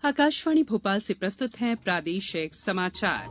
आकाशवाणी भोपाल से प्रस्तुत हैं प्रादेशिक समाचार।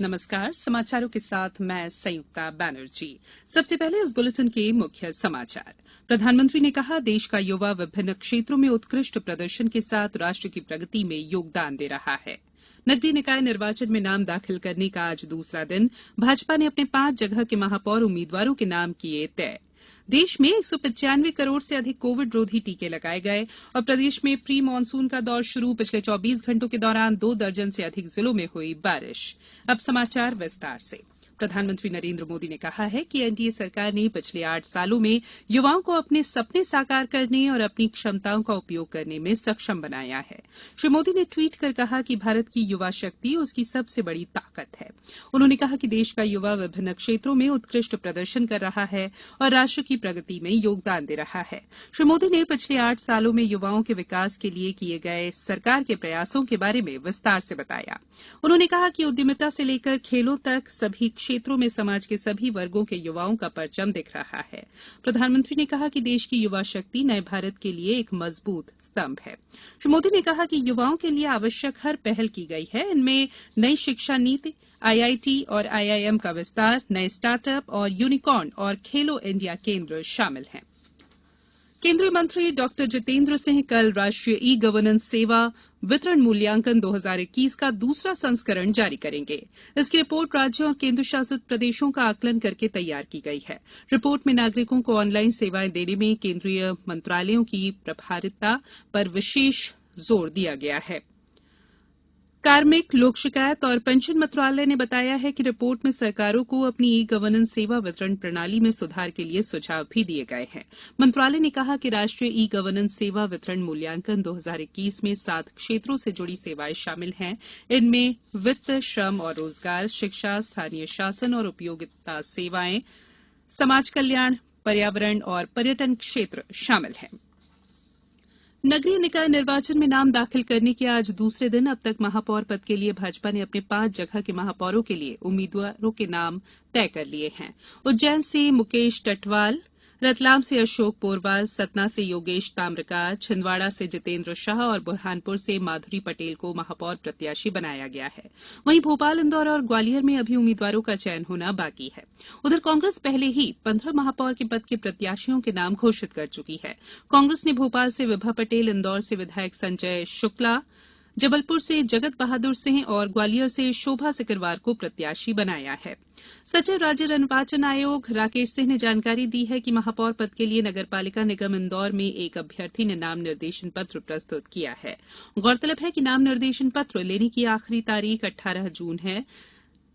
नमस्कार, समाचारों के साथ मैं संयुक्ता बनर्जी। सबसे पहले इस बुलेटिन के मुख्य समाचार। प्रधानमंत्री ने कहा, देश का युवा विभिन्न क्षेत्रों में उत्कृष्ट प्रदर्शन के साथ राष्ट्र की प्रगति में योगदान दे रहा है। नगरीय निकाय निर्वाचन में नाम दाखिल करने का आज दूसरा दिन। भाजपा ने अपने 5 जगह के महापौर उम्मीदवारों के नाम किए तय। देश में 195 करोड़ से अधिक कोविड रोधी टीके लगाए गए और प्रदेश में प्री मानसून का दौर शुरू। पिछले 24 घंटों के दौरान 2 दर्जन से अधिक जिलों में हुई बारिश। अब समाचार विस्तार से। प्रधानमंत्री नरेंद्र मोदी ने कहा है कि एनडीए सरकार ने पिछले 8 सालों में युवाओं को अपने सपने साकार करने और अपनी क्षमताओं का उपयोग करने में सक्षम बनाया है। श्री मोदी ने ट्वीट कर कहा कि भारत की युवा शक्ति उसकी सबसे बड़ी ताकत है। उन्होंने कहा कि देश का युवा विभिन्न क्षेत्रों में उत्कृष्ट प्रदर्शन कर रहा है और राष्ट्र की प्रगति में योगदान दे रहा है। श्री मोदी ने पिछले 8 सालों में युवाओं के विकास के लिए किए गए सरकार के प्रयासों के बारे में विस्तार से बताया। उन्होंने कहा कि उद्यमिता से लेकर खेलों तक सभी क्षेत्रों में समाज के सभी वर्गों के युवाओं का परचम दिख रहा है। प्रधानमंत्री ने कहा कि देश की युवा शक्ति नए भारत के लिए एक मजबूत स्तंभ है। श्री मोदी ने कहा कि युवाओं के लिए आवश्यक हर पहल की गई है। इनमें नई शिक्षा नीति, आईआईटी और आईआईएम का विस्तार, नए स्टार्टअप और यूनिकॉर्न और खेलो इंडिया केंद्र शामिल हैं। केंद्रीय मंत्री डॉक्टर जितेंद्र सिंह कल राष्ट्रीय ई गवर्नेंस सेवा वितरण मूल्यांकन 2021 का दूसरा संस्करण जारी करेंगे। इसकी रिपोर्ट राज्यों और केंद्र शासित प्रदेशों का आकलन करके तैयार की गई है। रिपोर्ट में नागरिकों को ऑनलाइन सेवाएं देने में केंद्रीय मंत्रालयों की प्रभारिता पर विशेष जोर दिया गया है। कार्मिक, लोक शिकायत और पेंशन मंत्रालय ने बताया है कि रिपोर्ट में सरकारों को अपनी ई गवर्नेंस सेवा वितरण प्रणाली में सुधार के लिए सुझाव भी दिए गए हैं। मंत्रालय ने कहा कि राष्ट्रीय ई गवर्नेंस सेवा वितरण मूल्यांकन 2021 में 7 क्षेत्रों से जुड़ी सेवाएं शामिल हैं। इनमें वित्त, श्रम और रोजगार, शिक्षा, स्थानीय शासन और उपयोगिता सेवाएं, समाज कल्याण, पर्यावरण और पर्यटन क्षेत्र शामिल हैं। नगरीय निकाय निर्वाचन में नाम दाखिल करने के आज दूसरे दिन अब तक महापौर पद के लिए भाजपा ने अपने 5 जगह के महापौरों के लिए उम्मीदवारों के नाम तय कर लिए हैं। उज्जैन से मुकेश टटवाल, रतलाम से अशोक पोरवाल, सतना से योगेश ताम्रकार, छिंदवाड़ा से जितेंद्र शाह और बुरहानपुर से माधुरी पटेल को महापौर प्रत्याशी बनाया गया है। वहीं भोपाल, इंदौर और ग्वालियर में अभी उम्मीदवारों का चयन होना बाकी है। उधर कांग्रेस पहले ही 15 महापौर के पद के प्रत्याशियों के नाम घोषित कर चुकी है। कांग्रेस ने भोपाल से विभा पटेल, इंदौर से विधायक संजय शुक्ला, जबलपुर से जगत बहादुर सिंह और ग्वालियर से शोभा सिकरवार को प्रत्याशी बनाया है। सचिव राज्य निर्वाचन आयोग राकेश सिंह ने जानकारी दी है कि महापौर पद के लिए नगरपालिका निगम इंदौर में एक अभ्यर्थी ने नाम निर्देशन पत्र प्रस्तुत किया है। गौरतलब है कि नाम निर्देशन पत्र लेने की आखिरी तारीख 18 जून है।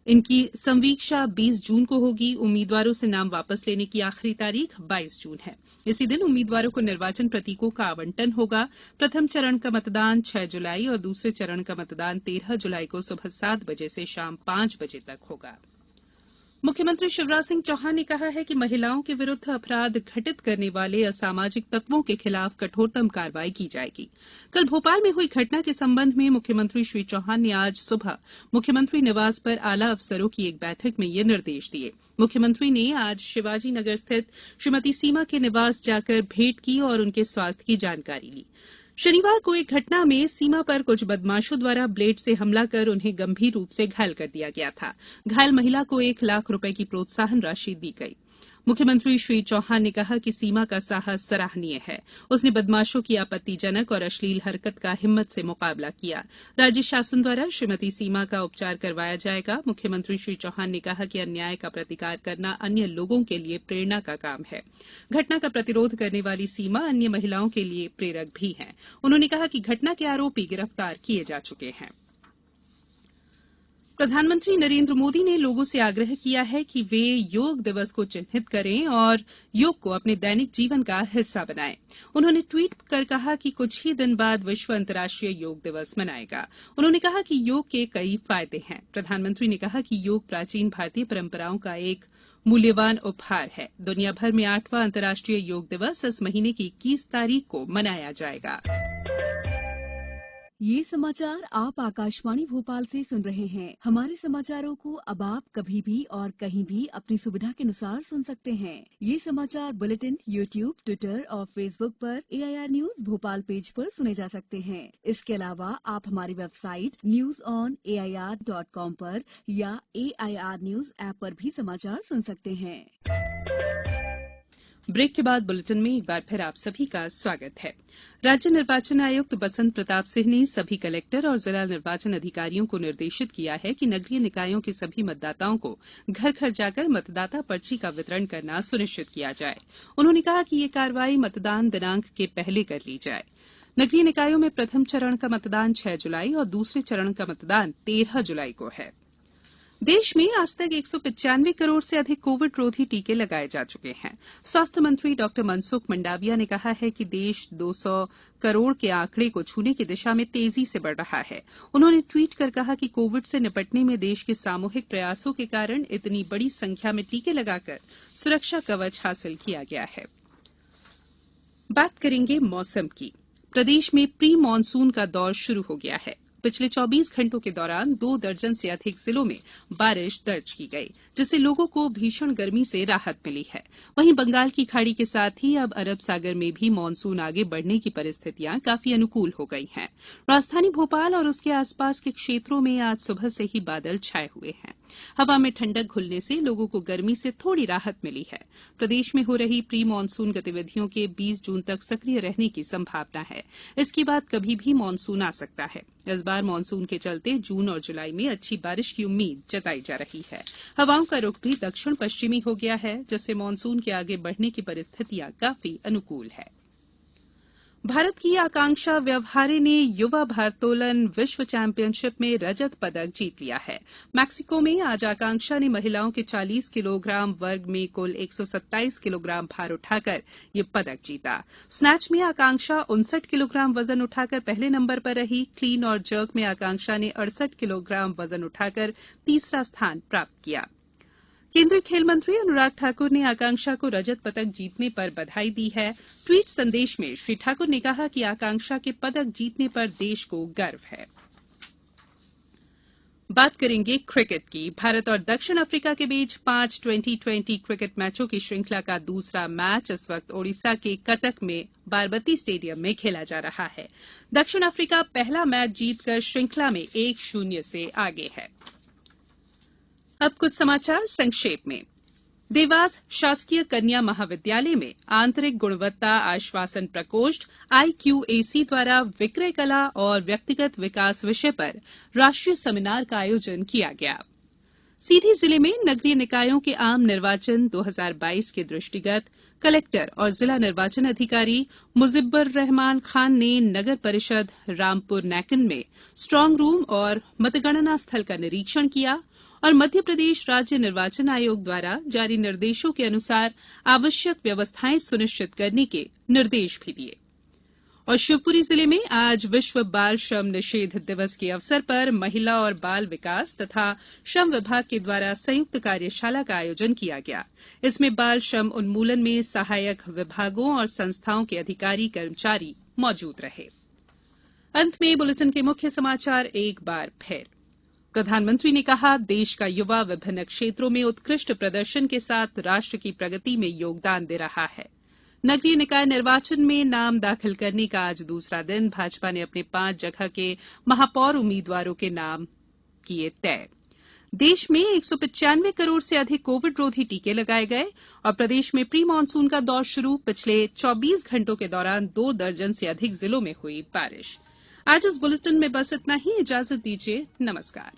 इनकी संवीक्षा 20 जून को होगी। उम्मीदवारों से नाम वापस लेने की आखिरी तारीख 22 जून है। इसी दिन उम्मीदवारों को निर्वाचन प्रतीकों का आवंटन होगा। प्रथम चरण का मतदान 6 जुलाई और दूसरे चरण का मतदान 13 जुलाई को सुबह 7 बजे से शाम 5 बजे तक होगा। मुख्यमंत्री शिवराज सिंह चौहान ने कहा है कि महिलाओं के विरुद्ध अपराध घटित करने वाले असामाजिक तत्वों के खिलाफ कठोरतम कार्रवाई की जाएगी। कल भोपाल में हुई घटना के संबंध में मुख्यमंत्री श्री चौहान ने आज सुबह मुख्यमंत्री निवास पर आला अफसरों की एक बैठक में ये निर्देश दिए। मुख्यमंत्री ने आज शिवाजी नगर स्थित श्रीमती सीमा के निवास जाकर भेंट की और उनके स्वास्थ्य की जानकारी ली। शनिवार को एक घटना में सीमा पर कुछ बदमाशों द्वारा ब्लेड से हमला कर उन्हें गंभीर रूप से घायल कर दिया गया था। घायल महिला को 1 लाख रुपए की प्रोत्साहन राशि दी गई। मुख्यमंत्री श्री चौहान ने कहा कि सीमा का साहस सराहनीय है। उसने बदमाशों की आपत्तिजनक और अश्लील हरकत का हिम्मत से मुकाबला किया। राज्य शासन द्वारा श्रीमती सीमा का उपचार करवाया जाएगा। मुख्यमंत्री श्री चौहान ने कहा कि अन्याय का प्रतिकार करना अन्य लोगों के लिए प्रेरणा का काम है। घटना का प्रतिरोध करने वाली सीमा अन्य महिलाओं के लिए प्रेरक भी हैं। उन्होंने कहा कि घटना के आरोपी गिरफ्तार किए जा चुके हैं। प्रधानमंत्री नरेंद्र मोदी ने लोगों से आग्रह किया है कि वे योग दिवस को चिन्हित करें और योग को अपने दैनिक जीवन का हिस्सा बनाएं। उन्होंने ट्वीट कर कहा कि कुछ ही दिन बाद विश्व अंतर्राष्ट्रीय योग दिवस मनाएगा। उन्होंने कहा कि योग के कई फायदे हैं। प्रधानमंत्री ने कहा कि योग प्राचीन भारतीय परंपराओं का एक मूल्यवान उपहार है। दुनिया भर में 8वां अंतर्राष्ट्रीय योग दिवस इस महीने की 21 तारीख को मनाया जाएगा। ये समाचार आप आकाशवाणी भोपाल से सुन रहे हैं। हमारे समाचारों को अब आप कभी भी और कहीं भी अपनी सुविधा के अनुसार सुन सकते हैं। ये समाचार बुलेटिन यूट्यूब, ट्विटर और फेसबुक पर AIR न्यूज भोपाल पेज पर सुने जा सकते हैं। इसके अलावा आप हमारी वेबसाइट newsonair.com पर या AIR न्यूज ऐप पर भी समाचार सुन सकते हैं। ब्रेक के बाद बुलेटिन में एक बार फिर आप सभी का स्वागत है। राज्य निर्वाचन आयुक्त बसंत प्रताप सिंह ने सभी कलेक्टर और जिला निर्वाचन अधिकारियों को निर्देशित किया है कि नगरीय निकायों के सभी मतदाताओं को घर घर जाकर मतदाता पर्ची का वितरण करना सुनिश्चित किया जाए। उन्होंने कहा कि ये कार्रवाई मतदान दिनांक के पहले कर ली जाए। नगरीय निकायों में प्रथम चरण का मतदान 6 जुलाई और दूसरे चरण का मतदान 13 जुलाई को है। देश में आज तक 195 करोड़ से अधिक कोविड रोधी टीके लगाए जा चुके हैं। स्वास्थ्य मंत्री डॉ मनसुख मंडाविया ने कहा है कि देश 200 करोड़ के आंकड़े को छूने की दिशा में तेजी से बढ़ रहा है। उन्होंने ट्वीट कर कहा कि कोविड से निपटने में देश के सामूहिक प्रयासों के कारण इतनी बड़ी संख्या में टीके लगाकर सुरक्षा कवच हासिल किया गया है। बात करेंगे मौसम की। प्रदेश में प्री मानसून का दौर शुरू हो गया है। पिछले 24 घंटों के दौरान 2 दर्जन से अधिक जिलों में बारिश दर्ज की गई, जिससे लोगों को भीषण गर्मी से राहत मिली है। वहीं बंगाल की खाड़ी के साथ ही अब अरब सागर में भी मानसून आगे बढ़ने की परिस्थितियां काफी अनुकूल हो गई हैं। राजधानी भोपाल और उसके आसपास के क्षेत्रों में आज सुबह से ही बादल छाए हुए हैं। हवा में ठंडक घुलने से लोगों को गर्मी से थोड़ी राहत मिली है। प्रदेश में हो रही प्री मानसून गतिविधियों के 20 जून तक सक्रिय रहने की संभावना है। इसके बाद कभी भी मानसून आ सकता है। इस बार मानसून के चलते जून और जुलाई में अच्छी बारिश की उम्मीद जताई जा रही है। हवाओं का रुख भी दक्षिण पश्चिमी हो गया है, जिससे मानसून के आगे बढ़ने की परिस्थितियां काफी अनुकूल है। भारत की आकांक्षा व्यवहारे ने युवा भारोत्तोलन विश्व चैंपियनशिप में रजत पदक जीत लिया है। मैक्सिको में आज आकांक्षा ने महिलाओं के 40 किलोग्राम वर्ग में कुल 127 किलोग्राम भार उठाकर ये पदक जीता। स्नैच में आकांक्षा 59 किलोग्राम वजन उठाकर पहले नंबर पर रही। क्लीन और जर्क में आकांक्षा ने 68 किलोग्राम वजन उठाकर तीसरा स्थान प्राप्त किया। केंद्रीय खेल मंत्री अनुराग ठाकुर ने आकांक्षा को रजत पदक जीतने पर बधाई दी है। ट्वीट संदेश में श्री ठाकुर ने कहा कि आकांक्षा के पदक जीतने पर देश को गर्व है। बात करेंगे क्रिकेट की। भारत और दक्षिण अफ्रीका के बीच 5 20-20 क्रिकेट मैचों की श्रृंखला का दूसरा मैच इस वक्त ओडिशा के कटक में बारबती स्टेडियम में खेला जा रहा है। दक्षिण अफ्रीका पहला मैच जीतकर श्रृंखला में 1-0 से आगे है। अब कुछ समाचार संक्षेप में। देवास शासकीय कन्या महाविद्यालय में आंतरिक गुणवत्ता आश्वासन प्रकोष्ठ IQAC द्वारा विक्रय कला और व्यक्तिगत विकास विषय पर राष्ट्रीय सेमिनार का आयोजन किया गया। सीधी जिले में नगरीय निकायों के आम निर्वाचन 2022 के दृष्टिगत कलेक्टर और जिला निर्वाचन अधिकारी मुजिब्बर रहमान खान ने नगर परिषद रामपुर नैकन में स्ट्रांग रूम और मतगणना स्थल का निरीक्षण किया और मध्य प्रदेश राज्य निर्वाचन आयोग द्वारा जारी निर्देशों के अनुसार आवश्यक व्यवस्थाएं सुनिश्चित करने के निर्देश भी दिए। और शिवपुरी जिले में आज विश्व बाल श्रम निषेध दिवस के अवसर पर महिला और बाल विकास तथा श्रम विभाग के द्वारा संयुक्त कार्यशाला का आयोजन किया गया। इसमें बाल श्रम उन्मूलन में सहायक विभागों और संस्थाओं के अधिकारी कर्मचारी मौजूद रहे। अंत में बुलेटिन के मुख्य समाचार एक बार फिर। प्रधानमंत्री ने कहा, देश का युवा विभिन्न क्षेत्रों में उत्कृष्ट प्रदर्शन के साथ राष्ट्र की प्रगति में योगदान दे रहा है। नगरीय निकाय निर्वाचन में नाम दाखिल करने का आज दूसरा दिन। भाजपा ने अपने 5 जगह के महापौर उम्मीदवारों के नाम किए तय। देश में 195 करोड़ से अधिक कोविड रोधी टीके लगाए गए और प्रदेश में प्री मानसून का दौर शुरू। पिछले 24 घंटों के दौरान 2 दर्जन से अधिक जिलों में हुई बारिश। आज इस बुलेटिन में बस इतना ही। इजाजत दीजिए। नमस्कार।